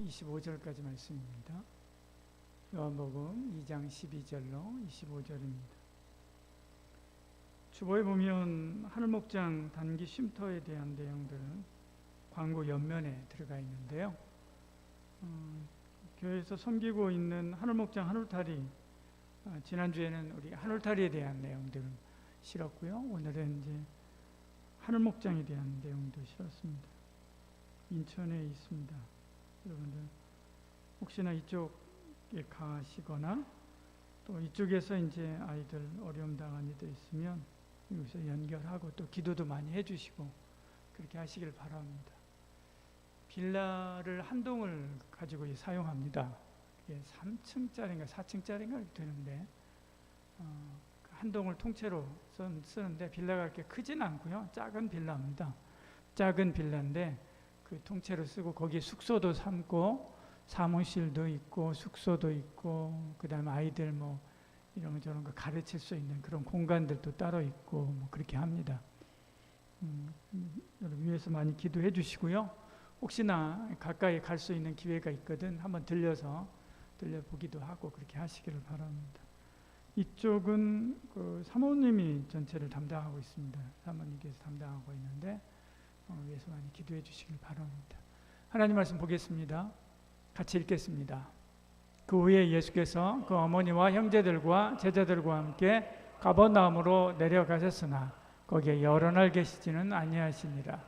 25절까지 말씀입니다. 요한복음 2장 12절로 25절입니다. 주보에 보면 하늘목장 단기 쉼터에 대한 내용들은 광고 옆면에 들어가 있는데요. 교회에서 섬기고 있는 하늘목장 하늘타리, 지난주에는 우리 하늘타리에 대한 내용들을 실었고요. 오늘은 이제 하늘목장에 대한 내용도 실었습니다. 인천에 있습니다. 여러분들 혹시나 이쪽에 가시거나 또 이쪽에서 이제 아이들 어려움 당한 이들 있으면 여기서 연결하고 또 기도도 많이 해주시고 그렇게 하시길 바랍니다. 빌라를 한 동을 가지고 사용합니다. 이게 3층짜리인가 4층짜리인가 되는데 한 동을 통째로 쓰는데 빌라가 그렇게 크진 않고요. 작은 빌라입니다. 작은 빌라인데 그 통째로 쓰고 거기에 숙소도 삼고 사무실도 있고 숙소도 있고 그다음에 아이들 뭐 이런 거 저런 거 가르칠 수 있는 그런 공간들도 따로 있고 뭐 그렇게 합니다. 여러분 위해서 많이 기도해 주시고요. 혹시나 가까이 갈 수 있는 기회가 있거든 한번 들려보기도 하고 그렇게 하시기를 바랍니다. 이쪽은 그 사모님이 전체를 담당하고 있습니다. 사모님께서 담당하고 있는데 위해서 많이 기도해 주시길 바랍니다. 하나님 말씀 보겠습니다. 같이 읽겠습니다. 그 후에 예수께서 그 어머니와 형제들과 제자들과 함께 가버나움으로 내려가셨으나 거기에 여러 날 계시지는 아니하시니라.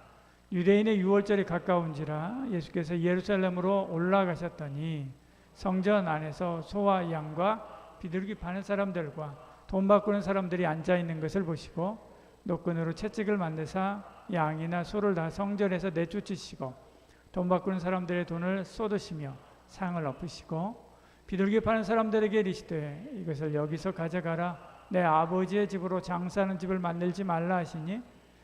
유대인의 유월절이 가까운지라 예수께서 예루살렘으로 올라가셨더니 성전 안에서 소와 양과 비둘기 파는 사람들과 돈 바꾸는 사람들이 앉아 있는 것을 보시고 노끈으로 채찍을 만드사 양이나 소를 다 성전에서 내쫓으시고 돈 바꾸는 사람들의 돈을 쏟으시며 상을 엎으시고 비둘기 파는 사람들에게 이르시되 이것을 여기서 가져가라. 내 아버지의 집으로 장사하는 집을 만들지 말라 하시니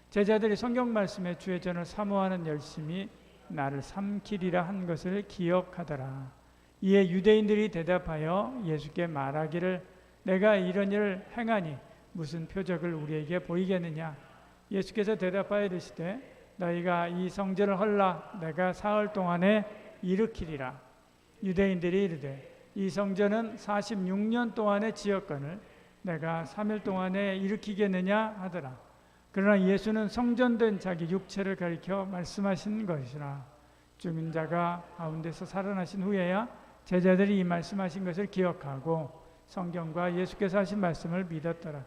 제자들이 성경 말씀에 주의 전을 사모하는 열심이 나를 삼키리라 한 것을 기억하더라. 이에 유대인들이 대답하여 예수께 말하기를 내가 이런 일을 행하니 무슨 표적을 우리에게 보이겠느냐. 예수께서 대답하여 이르시되 너희가 이 성전을 헐라 내가 사흘 동안에 일으키리라. 유대인들이 이르되 이 성전은 46년 동안의 지었거늘 내가 3일 동안에 일으키겠느냐 하더라. 그러나 예수는 성전된 자기 육체를 가리켜 말씀하신 것이라. 죽은 자가 가운데서 살아나신 후에야 제자들이 이 말씀하신 것을 기억하고 성경과 예수께서 하신 말씀을 믿었더라.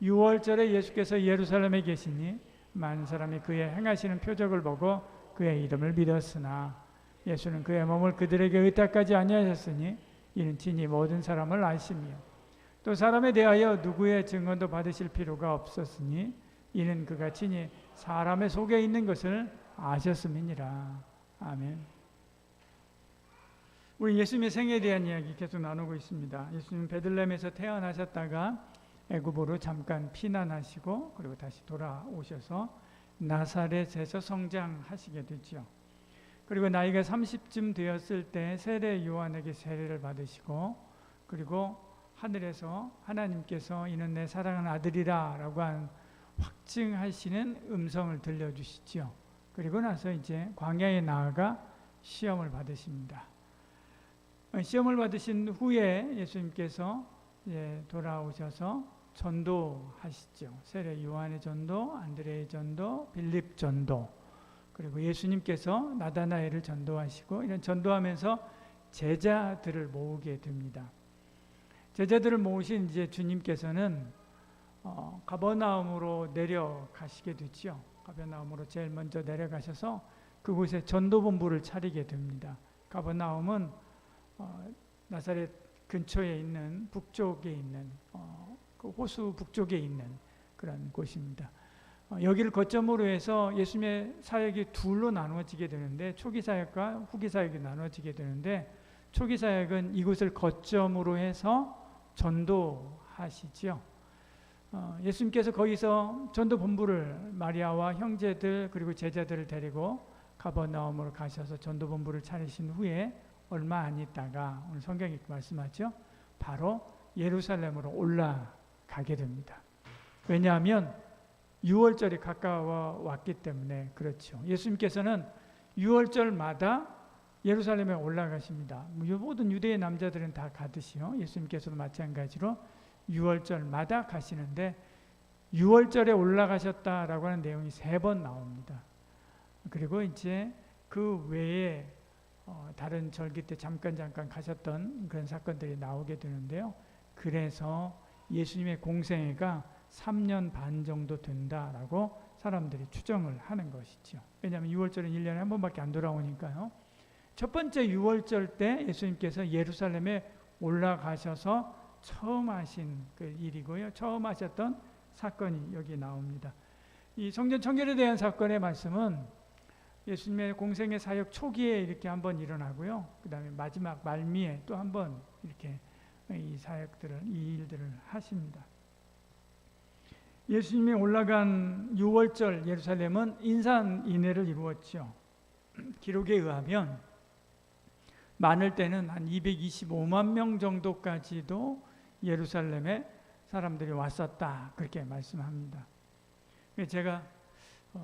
6월절에 예수께서 예루살렘에 계시니 많은 사람이 그의 행하시는 표적을 보고 그의 이름을 믿었으나 예수는 그의 몸을 그들에게 의탁하지 아니하셨으니 이는 친히 모든 사람을 아시며 또 사람에 대하여 누구의 증언도 받으실 필요가 없었으니 이는 그가 친히 사람의 속에 있는 것을 아셨음이니라. 아멘. 우리 예수님의 생애에 대한 이야기 계속 나누고 있습니다. 예수님 베들레헴에서 태어나셨다가 애굽으로 잠깐 피난하시고 그리고 다시 돌아오셔서 나사렛에서 성장하시게 되죠. 그리고 나이가 30쯤 되었을 때 세례 요한에게 세례를 받으시고 그리고 하늘에서 하나님께서 이는 내 사랑하는 아들이라 라고 확증하시는 음성을 들려주시죠. 그리고 나서 이제 광야에 나아가 시험을 받으십니다. 시험을 받으신 후에 예수님께서 돌아오셔서 전도하시죠. 세례 요한의 전도, 안드레의 전도, 빌립 전도, 그리고 예수님께서 나다나엘을 전도하시고 이런 전도하면서 제자들을 모으게 됩니다. 제자들을 모으신 이제 주님께서는 가버나움으로 내려가시게 되죠. 가버나움으로 제일 먼저 내려가셔서 그곳에 전도본부를 차리게 됩니다. 가버나움은 나사렛 근처에 있는 북쪽에 있는 그 호수 북쪽에 있는 그런 곳입니다. 여기를 거점으로 해서 예수님의 사역이 둘로 나누어지게 되는데 초기 사역과 후기 사역이 나누어지게 되는데 초기 사역은 이곳을 거점으로 해서 전도하시죠. 예수님께서 거기서 전도 본부를 마리아와 형제들 그리고 제자들을 데리고 가버나움으로 가셔서 전도 본부를 차리신 후에 얼마 안 있다가 오늘 성경이 말씀하죠. 바로 예루살렘으로 올라가게 됩니다. 왜냐하면 6월절이 가까워 왔기 때문에 그렇죠. 예수님께서는 6월절마다 예루살렘에 올라가십니다. 모든 유대의 남자들은 다 가듯이요. 예수님께서도 마찬가지로 유월절마다 가시는데 유월절에 올라가셨다라고 하는 내용이 3번 나옵니다. 그리고 이제 그 외에 다른 절기 때 잠깐 가셨던 그런 사건들이 나오게 되는데요. 그래서 예수님의 공생애가 3년 반 정도 된다라고 사람들이 추정을 하는 것이죠. 왜냐하면 유월절은 1년에 한 번밖에 안 돌아오니까요. 첫 번째 유월절 때 예수님께서 예루살렘에 올라가셔서 처음 하신 그 일이고요. 처음 하셨던 사건이 여기 나옵니다. 이 성전 청결에 대한 사건의 말씀은 예수님의 공생의 사역 초기에 이렇게 한번 일어나고요. 그 다음에 마지막 말미에 또 한번 이렇게 이 사역들을, 이 일들을 하십니다. 예수님이 올라간 유월절 예루살렘은 인산인해를 이루었죠. 기록에 의하면 많을 때는 한 225만 명 정도까지도 예루살렘에 사람들이 왔었다, 그렇게 말씀합니다. 제가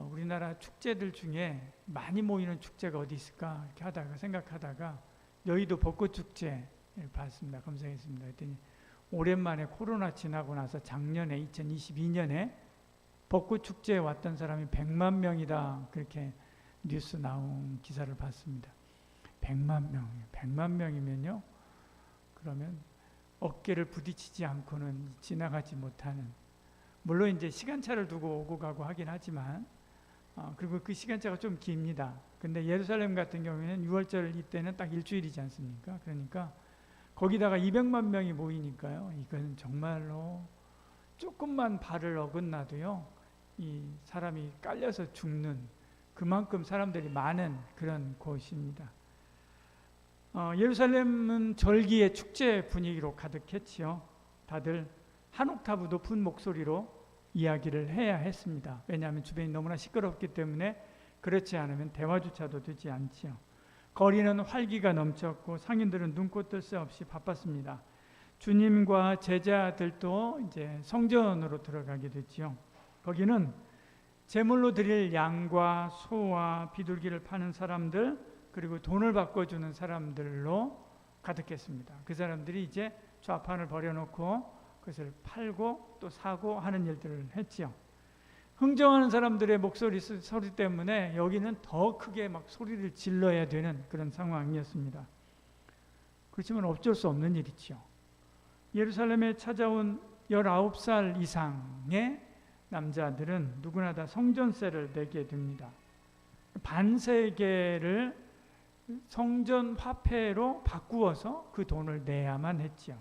우리나라 축제들 중에 많이 모이는 축제가 어디 있을까 이렇게 생각하다가 여의도 벚꽃축제를 봤습니다. 검색했습니다. 그랬더니 오랜만에 코로나 지나고 나서 작년에 2022년에 벚꽃축제에 왔던 사람이 100만 명이다, 그렇게 뉴스 나온 기사를 봤습니다. 100만 명이면요, 그러면 어깨를 부딪히지 않고는 지나가지 못하는, 물론 이제 시간차를 두고 오고 가고 하긴 하지만 그리고 그 시간차가 좀 깁니다. 근데 예루살렘 같은 경우에는 6월절 이때는 딱 일주일이지 않습니까? 그러니까 거기다가 200만 명이 모이니까요, 이건 정말로 조금만 발을 어긋나도요, 이 사람이 깔려서 죽는, 그만큼 사람들이 많은 그런 곳입니다. 예루살렘은 절기의 축제 분위기로 가득했지요. 다들 한 옥타브 높은 목소리로 이야기를 해야 했습니다. 왜냐하면 주변이 너무나 시끄럽기 때문에 그렇지 않으면 대화조차도 되지 않지요. 거리는 활기가 넘쳤고 상인들은 눈코 뜰 새 없이 바빴습니다. 주님과 제자들도 이제 성전으로 들어가게 됐지요. 거기는 제물로 드릴 양과 소와 비둘기를 파는 사람들, 그리고 돈을 바꿔주는 사람들로 가득했습니다. 그 사람들이 이제 좌판을 버려놓고 그것을 팔고 또 사고 하는 일들을 했지요. 흥정하는 사람들의 소리 때문에 여기는 더 크게 막 소리를 질러야 되는 그런 상황이었습니다. 그렇지만 어쩔 수 없는 일이죠. 예루살렘에 찾아온 19살 이상의 남자들은 누구나 다 성전세를 내게 됩니다. 반세계를 성전 화폐로 바꾸어서 그 돈을 내야만 했지요.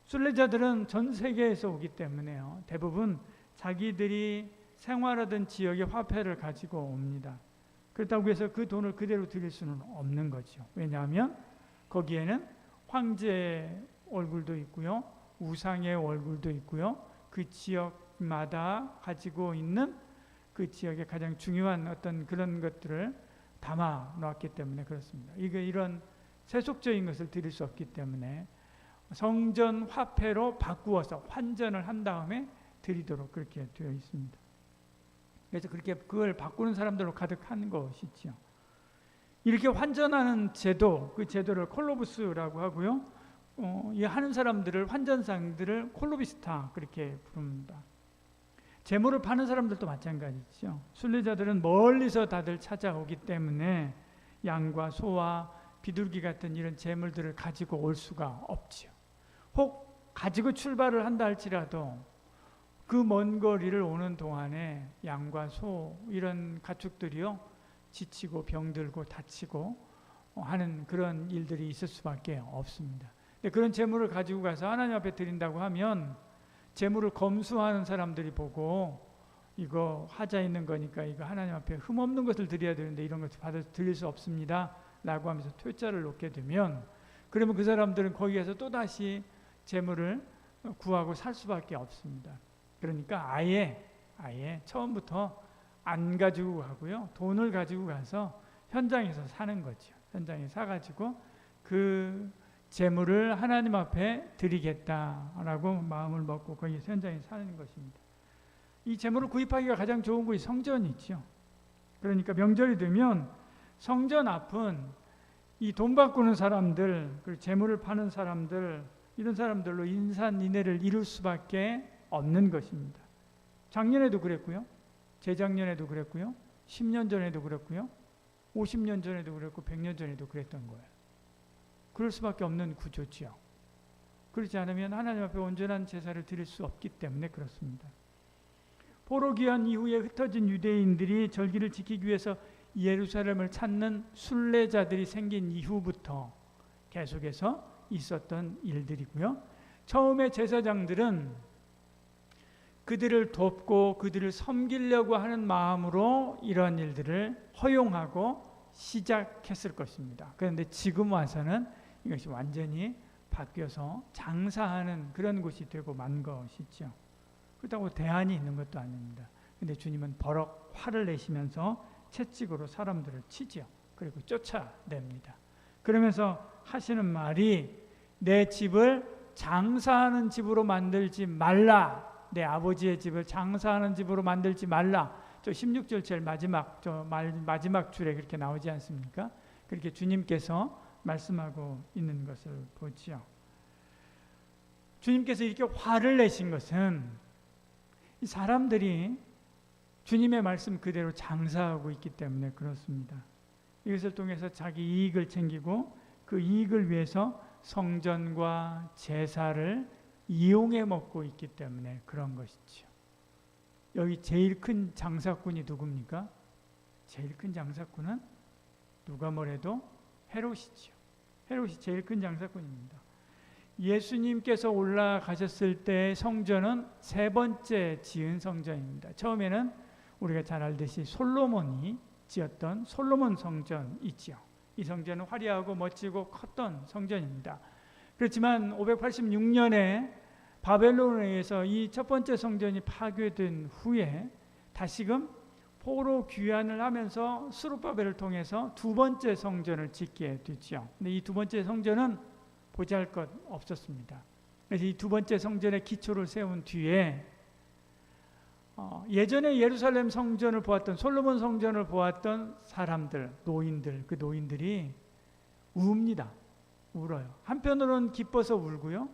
순례자들은 전 세계에서 오기 때문에요, 대부분 자기들이 생활하던 지역의 화폐를 가지고 옵니다. 그렇다고 해서 그 돈을 그대로 드릴 수는 없는 거죠. 왜냐하면 거기에는 황제의 얼굴도 있고요, 우상의 얼굴도 있고요, 그 지역마다 가지고 있는 그 지역의 가장 중요한 어떤 그런 것들을 담아 놓았기 때문에 그렇습니다. 이런 세속적인 것을 드릴 수 없기 때문에 성전 화폐로 바꾸어서 환전을 한 다음에 드리도록 그렇게 되어 있습니다. 그래서 그렇게 그걸 바꾸는 사람들로 가득한 것이죠. 이렇게 환전하는 제도, 그 제도를 콜로부스라고 하고요, 이 하는 사람들을, 환전상들을 콜로비스타 그렇게 부릅니다. 재물을 파는 사람들도 마찬가지죠. 순례자들은 멀리서 다들 찾아오기 때문에 양과 소와 비둘기 같은 이런 재물들을 가지고 올 수가 없지요. 혹 가지고 출발을 한다 할지라도 그 먼 거리를 오는 동안에 양과 소 이런 가축들이요, 지치고 병들고 다치고 하는 그런 일들이 있을 수밖에 없습니다. 근데 그런 재물을 가지고 가서 하나님 앞에 드린다고 하면 재물을 검수하는 사람들이 보고 이거 하자 있는 거니까 이거 하나님 앞에 흠없는 것을 드려야 되는데 이런 것을 받아 드릴 수 없습니다 라고 하면서 퇴짜를 놓게 되면, 그러면 그 사람들은 거기 가서 또다시 재물을 구하고 살 수밖에 없습니다. 그러니까 아예 처음부터 안 가지고 가고요, 돈을 가지고 가서 현장에서 사는 거죠. 현장에 사가지고 그 재물을 하나님 앞에 드리겠다라고 마음을 먹고 거기 현장에 사는 것입니다. 이 재물을 구입하기가 가장 좋은 곳이 성전이죠. 그러니까 명절이 되면 성전 앞은 이 돈 바꾸는 사람들, 그리고 재물을 파는 사람들, 이런 사람들로 인산인해를 이룰 수밖에 없는 것입니다. 작년에도 그랬고요. 재작년에도 그랬고요. 10년 전에도 그랬고요. 50년 전에도 그랬고 100년 전에도 그랬던 거예요. 그럴 수밖에 없는 구조지요. 그렇지 않으면 하나님 앞에 온전한 제사를 드릴 수 없기 때문에 그렇습니다. 포로 귀환 이후에 흩어진 유대인들이 절기를 지키기 위해서 예루살렘을 찾는 순례자들이 생긴 이후부터 계속해서 있었던 일들이고요. 처음에 제사장들은 그들을 돕고 그들을 섬기려고 하는 마음으로 이러한 일들을 허용하고 시작했을 것입니다. 그런데 지금 와서는 이것이 완전히 바뀌어서 장사하는 그런 곳이 되고 만 것이죠. 그렇다고 대안이 있는 것도 아닙니다. 근데 주님은 버럭 화를 내시면서 채찍으로 사람들을 치죠. 그리고 쫓아냅니다. 그러면서 하시는 말이 내 집을 장사하는 집으로 만들지 말라. 내 아버지의 집을 장사하는 집으로 만들지 말라. 저 16절 제일 마지막 줄에 그렇게 나오지 않습니까? 그렇게 주님께서 말씀하고 있는 것을 보죠. 주님께서 이렇게 화를 내신 것은 이 사람들이 주님의 말씀 그대로 장사하고 있기 때문에 그렇습니다. 이것을 통해서 자기 이익을 챙기고 그 이익을 위해서 성전과 제사를 이용해 먹고 있기 때문에 그런 것이죠. 여기 제일 큰 장사꾼이 누굽니까? 제일 큰 장사꾼은 누가 뭐래도 헤롯이죠. 헤롯이 제일 큰 장사꾼입니다. 예수님께서 올라가셨을 때 성전은 세 번째 지은 성전입니다. 처음에는 우리가 잘 알듯이 솔로몬이 지었던 솔로몬 성전이지요. 이 성전은 화려하고 멋지고 컸던 성전입니다. 그렇지만 586년에 바벨론에 의해서 이 첫 번째 성전이 파괴된 후에 다시금 포로 귀환을 하면서 스룹바벨을 통해서 두 번째 성전을 짓게 됐죠. 근데 이 두 번째 성전은 보잘것 없었습니다. 그래서 이 두 번째 성전의 기초를 세운 뒤에 예전에 예루살렘 성전을 보았던 솔로몬 성전을 보았던 사람들, 노인들, 그 노인들이 웁니다. 울어요. 한편으로는 기뻐서 울고요.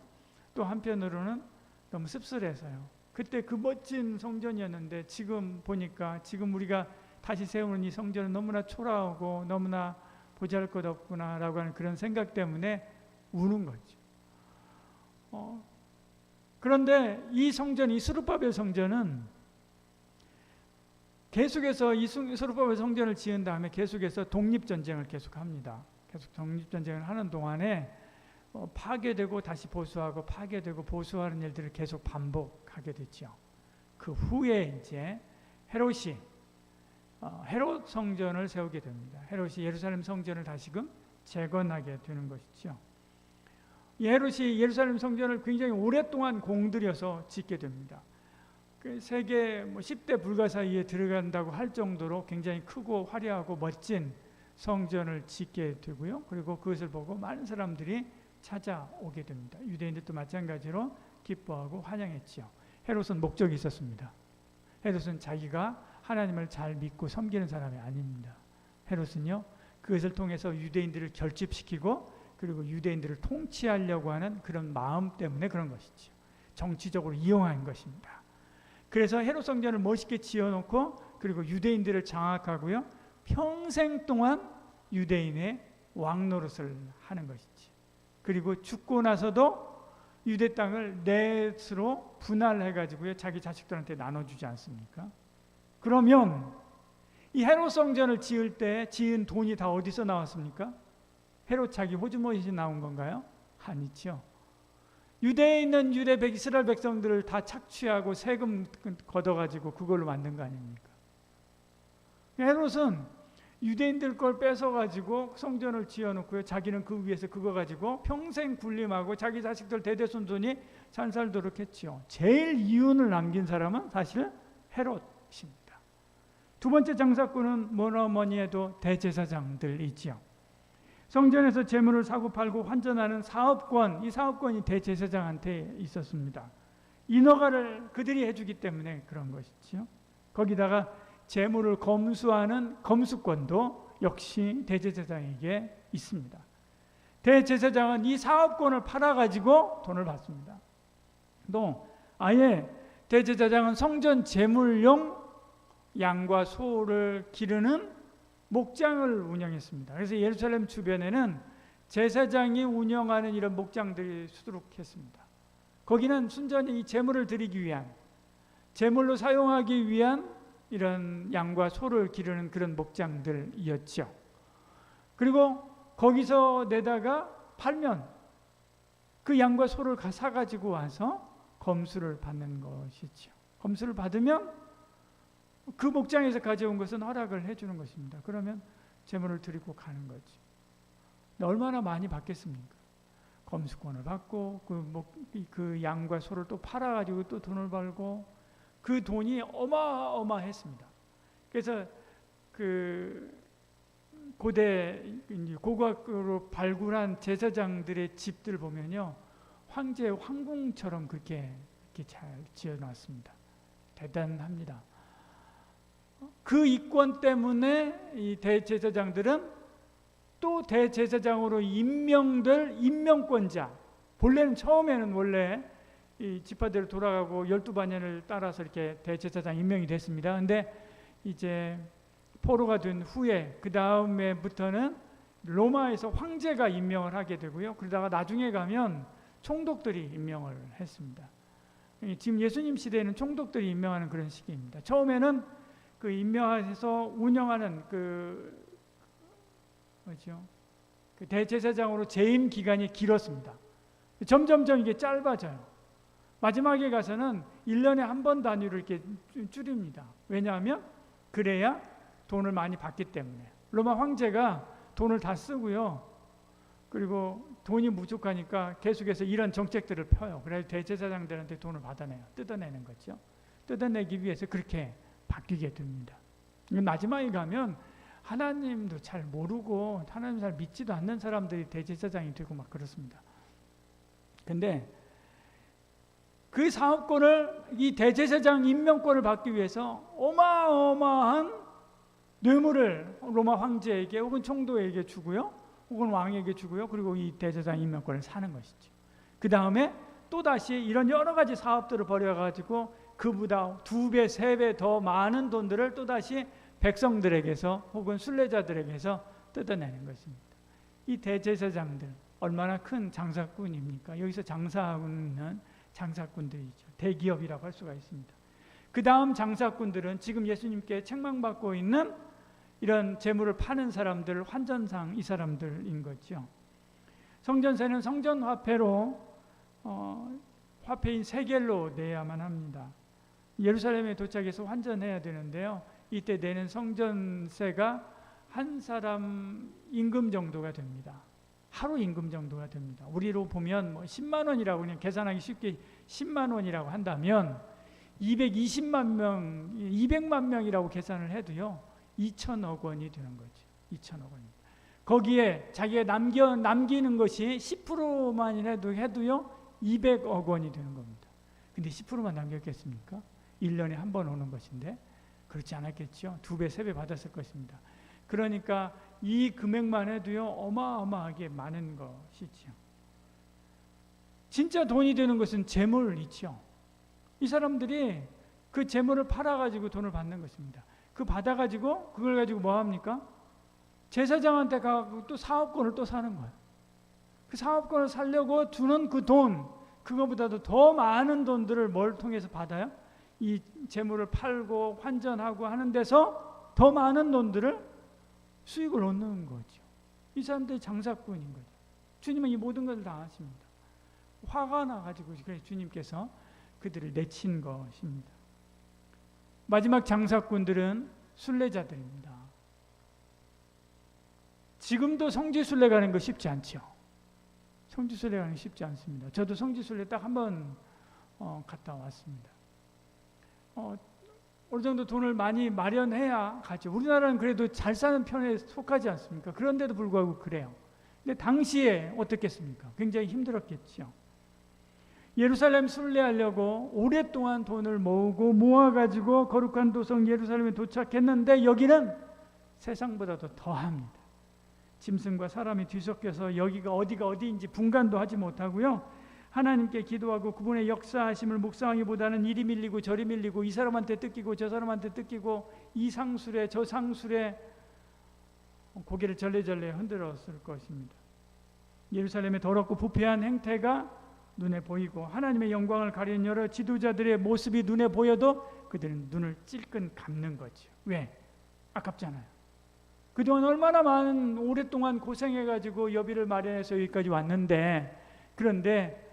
또 한편으로는 너무 씁쓸해서요. 그때 그 멋진 성전이었는데 지금 보니까 지금 우리가 다시 세우는 이 성전은 너무나 초라하고 너무나 보잘것없구나라고 하는 그런 생각 때문에 우는 거죠. 그런데 이 성전, 이 스룹바벨 성전은 계속해서 이 스룹바벨 성전을 지은 다음에 계속해서 독립전쟁을 계속합니다. 계속 독립전쟁을 하는 동안에 파괴되고 다시 보수하고 파괴되고 보수하는 일들을 계속 반복하게 됐죠. 그 후에 이제 헤롯이 헤롯 성전을 세우게 됩니다. 헤롯이 예루살렘 성전을 다시금 재건하게 되는 것이죠. 헤롯이 예루살렘 성전을 굉장히 오랫동안 공들여서 짓게 됩니다. 그 세계 10대 불가사의에 들어간다고 할 정도로 굉장히 크고 화려하고 멋진 성전을 짓게 되고요. 그리고 그것을 보고 많은 사람들이 찾아오게 됩니다. 유대인들도 마찬가지로 기뻐하고 환영했지요. 헤롯은 목적이 있었습니다. 헤롯은 자기가 하나님을 잘 믿고 섬기는 사람이 아닙니다. 헤롯은요, 그것을 통해서 유대인들을 결집시키고 그리고 유대인들을 통치하려고 하는 그런 마음 때문에 그런 것이죠. 정치적으로 이용한 것입니다. 그래서 헤롯 성전을 멋있게 지어놓고 그리고 유대인들을 장악하고요, 평생 동안 유대인의 왕 노릇을 하는 것이지. 그리고 죽고 나서도 유대 땅을 넷으로 분할해가지고요, 자기 자식들한테 나눠주지 않습니까? 그러면 이 헤롯 성전을 지을 때 지은 돈이 다 어디서 나왔습니까? 헤롯 자기 호주머니에서 나온 건가요? 아니죠. 유대에 있는 이스라엘 백성들을 다 착취하고 세금 걷어가지고 그걸로 만든 거 아닙니까? 헤롯은 유대인들 걸 뺏어가지고 성전을 지어놓고요, 자기는 그 위에서 그거 가지고 평생 군림하고 자기 자식들 대대손손이 잘 살도록 했죠. 제일 이윤을 남긴 사람은 사실 헤롯입니다. 두 번째 장사꾼은 뭐니 해도 대제사장들이지요. 성전에서 재물을 사고 팔고 환전하는 사업권, 이 사업권이 대제사장한테 있었습니다. 인허가를 그들이 해주기 때문에 그런 것이죠. 거기다가 재물을 검수하는 검수권도 역시 대제사장에게 있습니다. 대제사장은 이 사업권을 팔아가지고 돈을 받습니다. 또 아예 대제사장은 성전 제물용 양과 소를 기르는 목장을 운영했습니다. 그래서 예루살렘 주변에는 제사장이 운영하는 이런 목장들이 수두룩했습니다. 거기는 순전히 이 제물을 드리기 위한, 제물로 사용하기 위한 이런 양과 소를 기르는 그런 목장들이었죠. 그리고 거기서 내다가 팔면 그 양과 소를 사가지고 와서 검수를 받는 것이죠. 검수를 받으면 그 목장에서 가져온 것은 허락을 해주는 것입니다. 그러면 제물을 드리고 가는 거죠. 얼마나 많이 받겠습니까? 검수권을 받고 그 양과 소를 또 팔아가지고 또 돈을 벌고 그 돈이 어마어마했습니다. 그래서 그 고대 고고학으로 발굴한 제사장들의 집들 보면요, 황제의 황궁처럼 그렇게 잘 지어놨습니다. 대단합니다. 그 이권 때문에 이 대제사장들은 또 대제사장으로 임명될 임명권자, 본래는 처음에는 원래 이 지파대로 돌아가고 12반년을 따라서 이렇게 대제사장 임명이 됐습니다. 근데 이제 포로가 된 후에 그 다음에부터는 로마에서 황제가 임명을 하게 되고요. 그러다가 나중에 가면 총독들이 임명을 했습니다. 지금 예수님 시대에는 총독들이 임명하는 그런 시기입니다. 처음에는 그 임명해서 운영하는 그 대제사장으로 재임 기간이 길었습니다. 점점점 이게 짧아져요. 마지막에 가서는 1년에 한 번 단위로 이렇게 줄입니다. 왜냐하면 그래야 돈을 많이 받기 때문에. 로마 황제가 돈을 다 쓰고요. 그리고 돈이 부족하니까 계속해서 이런 정책들을 펴요. 그래서 대제사장들한테 돈을 받아내요. 뜯어내는 거죠. 뜯어내기 위해서 그렇게 바뀌게 됩니다. 마지막에 가면 하나님도 잘 모르고 하나님 잘 믿지도 않는 사람들이 대제사장이 되고 막 그렇습니다. 근데 그 사업권을, 이 대제사장 임명권을 받기 위해서 어마어마한 뇌물을 로마 황제에게 혹은 총독에게 주고요, 혹은 왕에게 주고요, 그리고 이 대제사장 임명권을 사는 것이죠. 그 다음에 또다시 이런 여러 가지 사업들을 벌여가지고 그보다 2배, 3배 더 많은 돈들을 또다시 백성들에게서 혹은 순례자들에게서 뜯어내는 것입니다. 이 대제사장들 얼마나 큰 장사꾼입니까? 여기서 장사하고 있는 장사꾼들이죠. 대기업이라고 할 수가 있습니다. 그 다음 장사꾼들은 지금 예수님께 책망받고 있는 이런 재물을 파는 사람들, 환전상 이 사람들인 거죠. 성전세는 성전화폐로 화폐인 세겔로 내야만 합니다. 예루살렘에 도착해서 환전해야 되는데요, 이때 내는 성전세가 한 사람 임금 정도가 됩니다. 하루 임금 정도가 됩니다. 우리로 보면 뭐 10만 원이라고 그냥 계산하기 쉽게 10만 원이라고 한다면 220만 명, 200만 명이라고 계산을 해도요 2천억 원이 되는 거죠. 2천억 원입니다. 거기에 자기가 남기는 것이 10%만 해도요 200억 원이 되는 겁니다. 근데 10%만 남겼겠습니까? 1년에 한 번 오는 것인데 그렇지 않았겠죠. 2배, 3배 받았을 것입니다. 그러니까 이 금액만 해도요 어마어마하게 많은 것이죠. 진짜 돈이 되는 것은 재물이죠. 이 사람들이 그 재물을 팔아가지고 돈을 받는 것입니다. 그 받아가지고 그걸 가지고 뭐 합니까? 제사장한테 가고 또 사업권을 또 사는 거예요. 그 사업권을 살려고 주는 그 돈, 그거보다도 더 많은 돈들을 뭘 통해서 받아요? 이 재물을 팔고 환전하고 하는 데서 더 많은 돈들을 수익을 얻는 거죠. 이 사람들이 장사꾼인 거죠. 주님은 이 모든 것을 다 아십니다. 화가 나가지고 주님께서 그들을 내친 것입니다. 마지막 장사꾼들은 순례자들입니다. 지금도 성지순례 가는 거 쉽지 않죠. 성지순례 가는 거 쉽지 않습니다. 저도 성지순례 딱 한 번 갔다 왔습니다. 어느 정도 돈을 많이 마련해야 가죠. 우리나라는 그래도 잘 사는 편에 속하지 않습니까? 그런데도 불구하고 그래요. 근데 당시에 어떻겠습니까? 굉장히 힘들었겠죠. 예루살렘 순례하려고 오랫동안 돈을 모아가지고 거룩한 도성 예루살렘에 도착했는데 여기는 세상보다도 더합니다. 짐승과 사람이 뒤섞여서 여기가 어디가 어디인지 분간도 하지 못하고요. 하나님께 기도하고 그분의 역사하심을 묵상하기보다는 이리 밀리고 저리 밀리고 이 사람한테 뜯기고 저 사람한테 뜯기고 이 상술에 저 상술에 고개를 절레절레 흔들었을 것입니다. 예루살렘의 더럽고 부패한 행태가 눈에 보이고 하나님의 영광을 가리는 여러 지도자들의 모습이 눈에 보여도 그들은 눈을 찔끔 감는 거죠. 왜? 아깝잖아요. 그동안 얼마나 많은 오랫동안 고생해가지고 여비를 마련해서 여기까지 왔는데, 그런데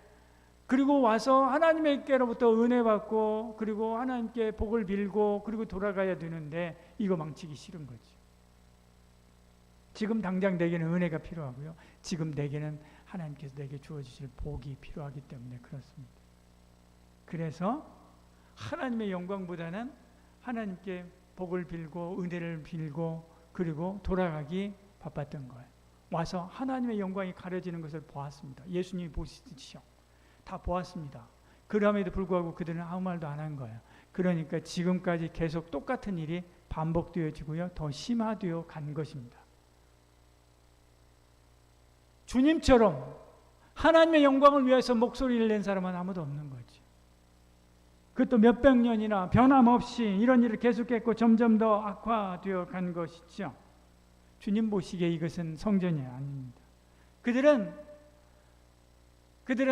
그리고 와서 하나님께로부터 은혜 받고 그리고 하나님께 복을 빌고 그리고 돌아가야 되는데 이거 망치기 싫은 거지. 지금 당장 내게는 은혜가 필요하고요. 지금 내게는 하나님께서 내게 주어주실 복이 필요하기 때문에 그렇습니다. 그래서 하나님의 영광보다는 하나님께 복을 빌고 은혜를 빌고 그리고 돌아가기 바빴던 거예요. 와서 하나님의 영광이 가려지는 것을 보았습니다. 예수님이 보시듯이요. 다 보았습니다. 그럼에도 불구하고 그들은 아무 말도 안 한 거예요. 그러니까 지금까지 계속 똑같은 일이 반복되어지고요. 더 심화되어 간 것입니다. 주님처럼 하나님의 영광을 위해서 목소리를 낸 사람은 아무도 없는 거죠. 그것도 몇백 년이나 변함없이 이런 일을 계속했고 점점 더 악화되어 간 것이죠. 주님 보시기에 이것은 성전이 아닙니다. 그들은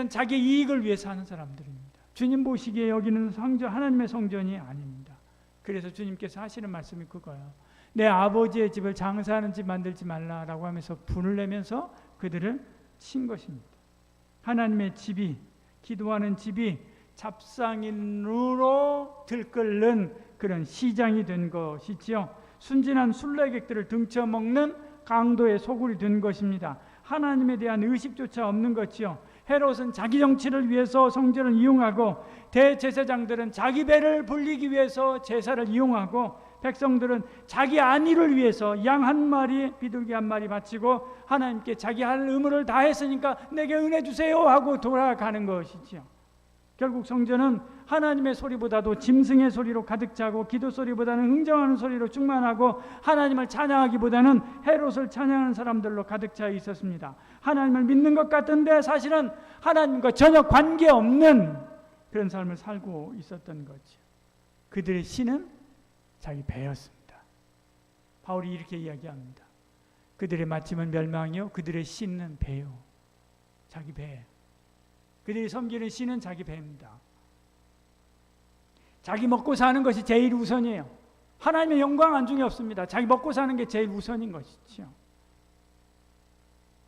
자기 이익을 위해서 하는 사람들입니다. 주님 보시기에 여기는 하나님의 성전이 아닙니다. 그래서 주님께서 하시는 말씀이 그거예요. 내 아버지의 집을 장사하는 집 만들지 말라라고 하면서 분을 내면서 그들을 친 것입니다. 하나님의 집이, 기도하는 집이 잡상인으로 들끓는 그런 시장이 된 것이지요. 순진한 순례객들을 등쳐먹는 강도의 소굴이 된 것입니다. 하나님에 대한 의식조차 없는 것이요. 헤롯은 자기 정치를 위해서 성전을 이용하고 대제사장들은 자기 배를 불리기 위해서 제사를 이용하고 백성들은 자기 안위를 위해서 양 한 마리 비둘기 한 마리 바치고 하나님께 자기 할 의무를 다 했으니까 내게 은혜 주세요 하고 돌아가는 것이지요. 결국 성전은 하나님의 소리보다도 짐승의 소리로 가득 차고 기도 소리보다는 흥정하는 소리로 충만하고 하나님을 찬양하기보다는 헤롯을 찬양하는 사람들로 가득 차 있었습니다. 하나님을 믿는 것 같은데 사실은 하나님과 전혀 관계없는 그런 삶을 살고 있었던 거죠. 그들의 신은 자기 배였습니다. 바울이 이렇게 이야기합니다. 그들의 마침은 멸망이요 그들의 신은 배요. 자기 배. 그들이 섬기는 신은 자기 배입니다. 자기 먹고 사는 것이 제일 우선이에요. 하나님의 영광 안중에 없습니다. 자기 먹고 사는 게 제일 우선인 것이죠.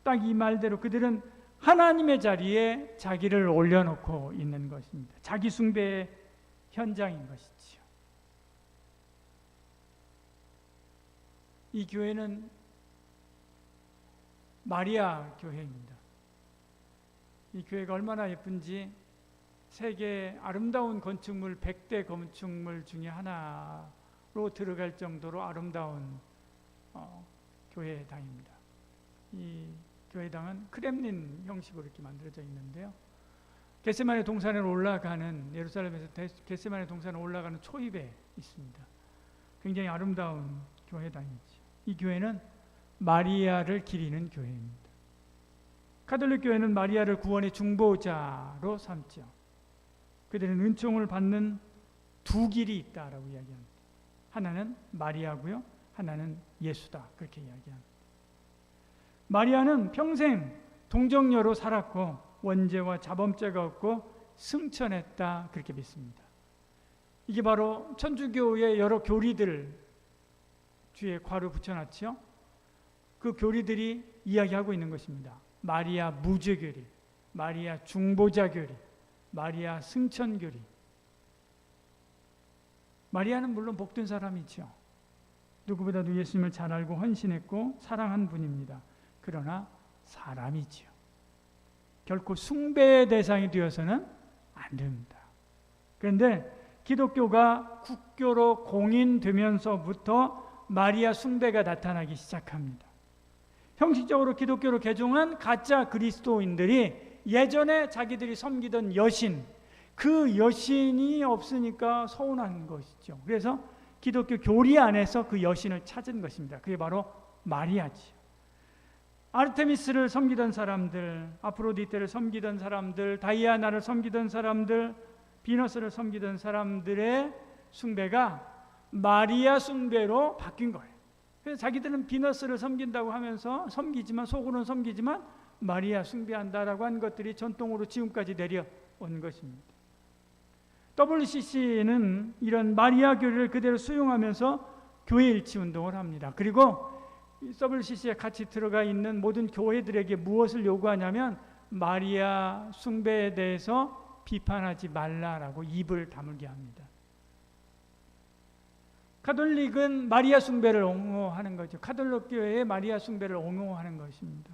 딱 이 말대로 그들은 하나님의 자리에 자기를 올려놓고 있는 것입니다. 자기 숭배의 현장인 것이죠. 이 교회는 마리아 교회입니다. 이 교회가 얼마나 예쁜지 세계 아름다운 건축물 100대 건축물 중에 하나로 들어갈 정도로 아름다운 교회당입니다. 이 교회당은 크렘린 형식으로 이렇게 만들어져 있는데요. 겟세마네 동산으로 올라가는 예루살렘에서 겟세마네 동산으로 올라가는 초입에 있습니다. 굉장히 아름다운 교회당이죠. 이 교회는 마리아를 기리는 교회입니다. 가톨릭 교회는 마리아를 구원의 중보자로 삼죠. 그들은 은총을 받는 두 길이 있다라고 이야기합니다. 하나는 마리아고요, 하나는 예수다 그렇게 이야기합니다. 마리아는 평생 동정녀로 살았고 원죄와 자범죄가 없고 승천했다 그렇게 믿습니다. 이게 바로 천주교의 여러 교리들 뒤에 괄호 붙여놨죠. 그 교리들이 이야기하고 있는 것입니다. 마리아 무죄교리, 마리아 중보자교리, 마리아 승천교리. 마리아는 물론 복된 사람이죠. 누구보다도 예수님을 잘 알고 헌신했고 사랑한 분입니다. 그러나 사람이지요. 결코 숭배의 대상이 되어서는 안 됩니다. 그런데 기독교가 국교로 공인되면서부터 마리아 숭배가 나타나기 시작합니다. 형식적으로 기독교로 개종한 가짜 그리스도인들이 예전에 자기들이 섬기던 여신, 그 여신이 없으니까 서운한 것이죠. 그래서 기독교 교리 안에서 그 여신을 찾은 것입니다. 그게 바로 마리아지요. 아르테미스를 섬기던 사람들, 아프로디테를 섬기던 사람들, 다이아나를 섬기던 사람들, 비너스를 섬기던 사람들의 숭배가 마리아 숭배로 바뀐 거예요. 그래서 자기들은 비너스를 섬긴다고 하면서 섬기지만, 속으로는 섬기지만 마리아 숭배한다라고 한 것들이 전통으로 지금까지 내려온 것입니다. WCC는 이런 마리아 교리를 그대로 수용하면서 교회 일치 운동을 합니다. 그리고 WCC에 같이 들어가 있는 모든 교회들에게 무엇을 요구하냐면 마리아 숭배에 대해서 비판하지 말라라고 입을 다물게 합니다. 가톨릭은 마리아 숭배를 옹호하는 거죠. 가톨릭 교회의 마리아 숭배를 옹호하는 것입니다.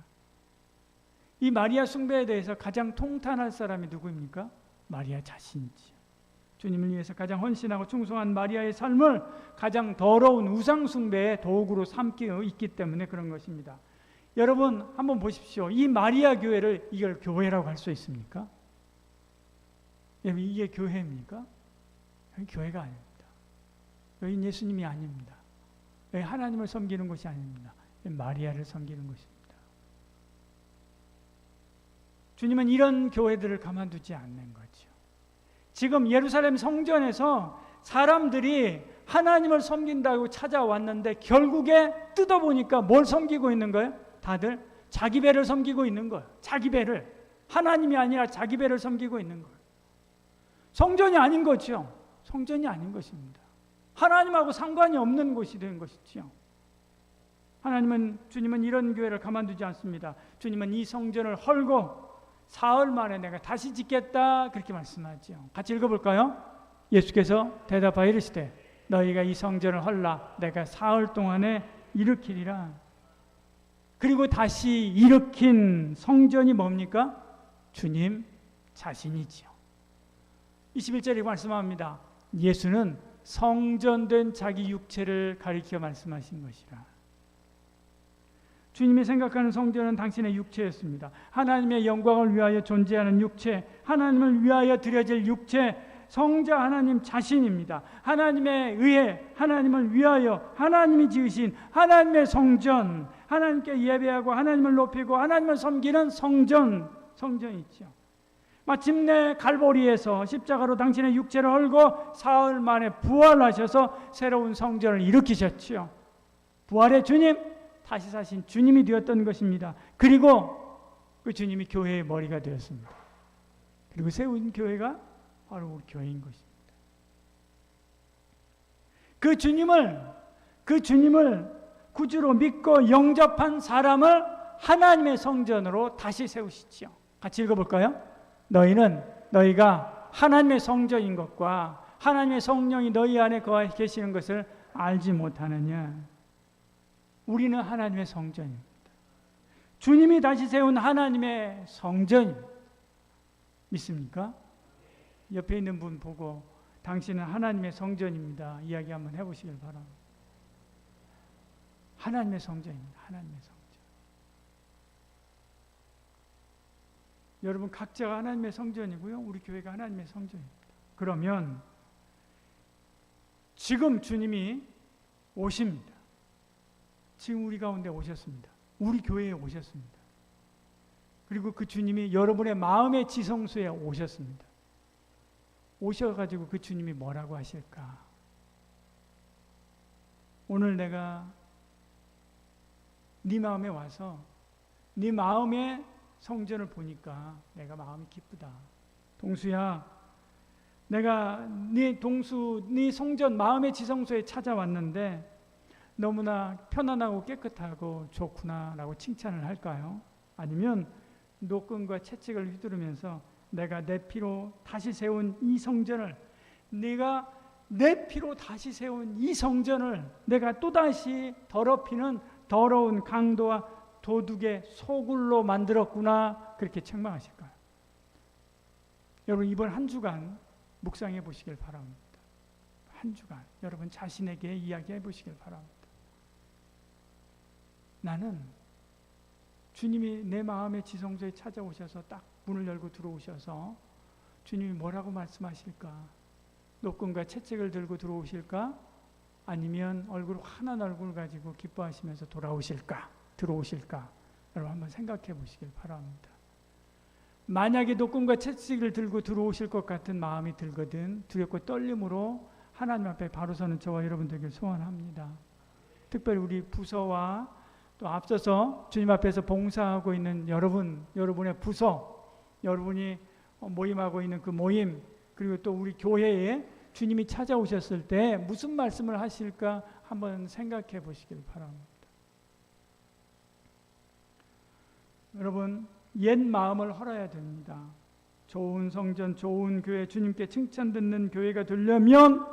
이 마리아 숭배에 대해서 가장 통탄할 사람이 누구입니까? 마리아 자신이지요. 주님을 위해서 가장 헌신하고 충성한 마리아의 삶을 가장 더러운 우상 숭배의 도구로 삼고 있기 때문에 그런 것입니다. 여러분 한번 보십시오. 이 마리아 교회를 이걸 교회라고 할 수 있습니까? 이게 교회입니까? 교회가 아닙니다. 여기 예수님이 아닙니다. 여기 하나님을 섬기는 것이 아닙니다. 마리아를 섬기는 것입니다. 주님은 이런 교회들을 가만두지 않는 거죠. 지금 예루살렘 성전에서 사람들이 하나님을 섬긴다고 찾아왔는데 결국에 뜯어보니까 뭘 섬기고 있는 거예요? 다들 자기 배를 섬기고 있는 거예요. 자기 배를. 하나님이 아니라 자기 배를 섬기고 있는 거예요. 성전이 아닌 거죠. 성전이 아닌 것입니다. 하나님하고 상관이 없는 곳이 된 것이죠. 주님은 이런 교회를 가만두지 않습니다. 주님은 이 성전을 헐고 사흘 만에 내가 다시 짓겠다 그렇게 말씀하죠. 같이 읽어볼까요? 예수께서 대답하여 이르시되 너희가 이 성전을 헐라 내가 사흘 동안에 일으키리라. 그리고 다시 일으킨 성전이 뭡니까? 주님 자신이지요. 21절에 말씀합니다. 예수는 성전된 자기 육체를 가리켜 말씀하신 것이라. 주님이 생각하는 성전은 당신의 육체였습니다. 하나님의 영광을 위하여 존재하는 육체, 하나님을 위하여 드려질 육체, 성자 하나님 자신입니다. 하나님에 의해 하나님을 위하여 하나님이 지으신 하나님의 성전, 하나님께 예배하고 하나님을 높이고 하나님을 섬기는 성전이 있죠. 마침내 갈보리에서 십자가로 당신의 육체를 헐고 사흘 만에 부활하셔서 새로운 성전을 일으키셨지요. 부활의 주님, 다시 사신 주님이 되었던 것입니다. 그리고 그 주님이 교회의 머리가 되었습니다. 그리고 세운 교회가 바로 우리 교회인 것입니다. 그 주님을 구주로 믿고 영접한 사람을 하나님의 성전으로 다시 세우시지요. 같이 읽어볼까요? 너희가 하나님의 성전인 것과 하나님의 성령이 너희 안에 거하 계시는 것을 알지 못하느냐. 우리는 하나님의 성전입니다. 주님이 다시 세운 하나님의 성전입니다. 믿습니까? 옆에 있는 분 보고 당신은 하나님의 성전입니다. 이야기 한번 해보시길 바랍니다. 하나님의 성전입니다. 하나님의 성전. 여러분 각자가 하나님의 성전이고요. 우리 교회가 하나님의 성전입니다. 그러면 지금 주님이 오십니다. 지금 우리 가운데 오셨습니다. 우리 교회에 오셨습니다. 그리고 그 주님이 여러분의 마음의 지성소에 오셨습니다. 오셔가지고 그 주님이 뭐라고 하실까? 오늘 내가 네 마음에 와서 네 마음의 성전을 보니까 내가 마음이 기쁘다. 동수야, 내가 네 성전 마음의 지성소에 찾아왔는데 너무나 편안하고 깨끗하고 좋구나라고 칭찬을 할까요? 아니면 노끈과 채찍을 휘두르면서 내가 내 피로 다시 세운 이 성전을, 내가 내 피로 다시 세운 이 성전을 내가 또다시 더럽히는 더러운 강도와 도둑의 소굴로 만들었구나, 그렇게 책망하실까요? 여러분 이번 한 주간 묵상해 보시길 바랍니다. 한 주간 여러분 자신에게 이야기해 보시길 바랍니다. 나는 주님이 내 마음의 지성소에 찾아오셔서 딱 문을 열고 들어오셔서 주님이 뭐라고 말씀하실까? 노끈과 채찍을 들고 들어오실까? 아니면 얼굴 환한 얼굴 가지고 기뻐하시면서 들어오실까? 여러분 한번 생각해 보시길 바랍니다. 만약에 녹음과 채찍을 들고 들어오실 것 같은 마음이 들거든 두렵고 떨림으로 하나님 앞에 바로 서는 저와 여러분들에게 소원합니다. 특별히 우리 부서와 또 앞서서 주님 앞에서 봉사하고 있는 여러분의 부서, 여러분이 모임하고 있는 그 모임, 그리고 또 우리 교회에 주님이 찾아오셨을 때 무슨 말씀을 하실까 한번 생각해 보시길 바랍니다. 여러분, 옛 마음을 헐어야 됩니다. 좋은 성전, 좋은 교회, 주님께 칭찬 듣는 교회가 되려면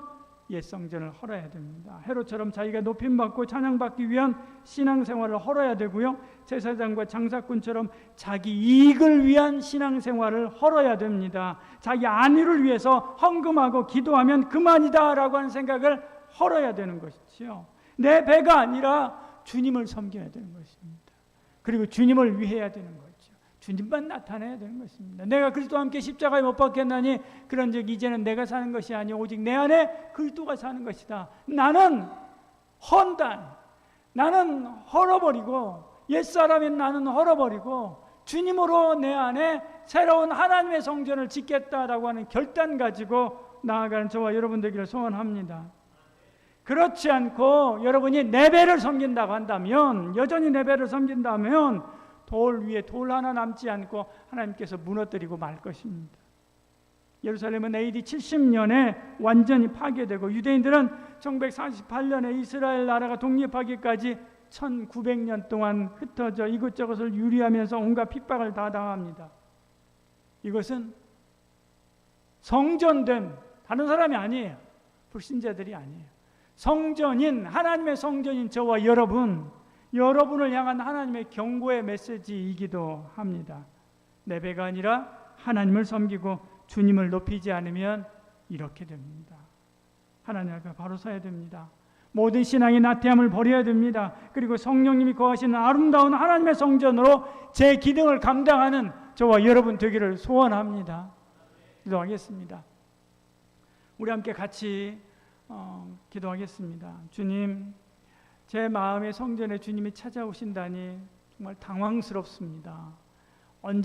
옛 성전을 헐어야 됩니다. 헤롯처럼 자기가 높임받고 찬양받기 위한 신앙생활을 헐어야 되고요. 제사장과 장사꾼처럼 자기 이익을 위한 신앙생활을 헐어야 됩니다. 자기 안위를 위해서 헌금하고 기도하면 그만이다라고 하는 생각을 헐어야 되는 것이지요. 내 배가 아니라 주님을 섬겨야 되는 것입니다. 그리고 주님을 위해야 되는 거죠. 주님만 나타내야 되는 것입니다. 내가 그리스도와 함께 십자가에 못 박혔나니 그런즉 이제는 내가 사는 것이 아니오 오직 내 안에 그리스도가 사는 것이다. 나는 헌단, 나는 헐어버리고 옛사람인 나는 헐어버리고 주님으로 내 안에 새로운 하나님의 성전을 짓겠다라고 하는 결단 가지고 나아가는 저와 여러분 되기를 소원합니다. 그렇지 않고 여러분이 내 배를 섬긴다고 한다면, 여전히 내 배를 섬긴다면 돌 위에 돌 하나 남지 않고 하나님께서 무너뜨리고 말 것입니다. 예루살렘은 AD 70년에 완전히 파괴되고 유대인들은 1948년에 이스라엘 나라가 독립하기까지 1900년 동안 흩어져 이것저것을 유리하면서 온갖 핍박을 다 당합니다. 이것은 성전된 다른 사람이 아니에요. 불신자들이 아니에요. 성전인, 하나님의 성전인 저와 여러분을 향한 하나님의 경고의 메시지이기도 합니다. 내 배가 아니라 하나님을 섬기고 주님을 높이지 않으면 이렇게 됩니다. 하나님 앞에 바로 서야 됩니다. 모든 신앙의 나태함을 버려야 됩니다. 그리고 성령님이 거하시는 아름다운 하나님의 성전으로 제 기능을 감당하는 저와 여러분 되기를 소원합니다. 기도하겠습니다. 우리 함께 같이 기도하겠습니다. 주님, 제 마음의 성전에 주님이 찾아오신다니 정말 당황스럽습니다.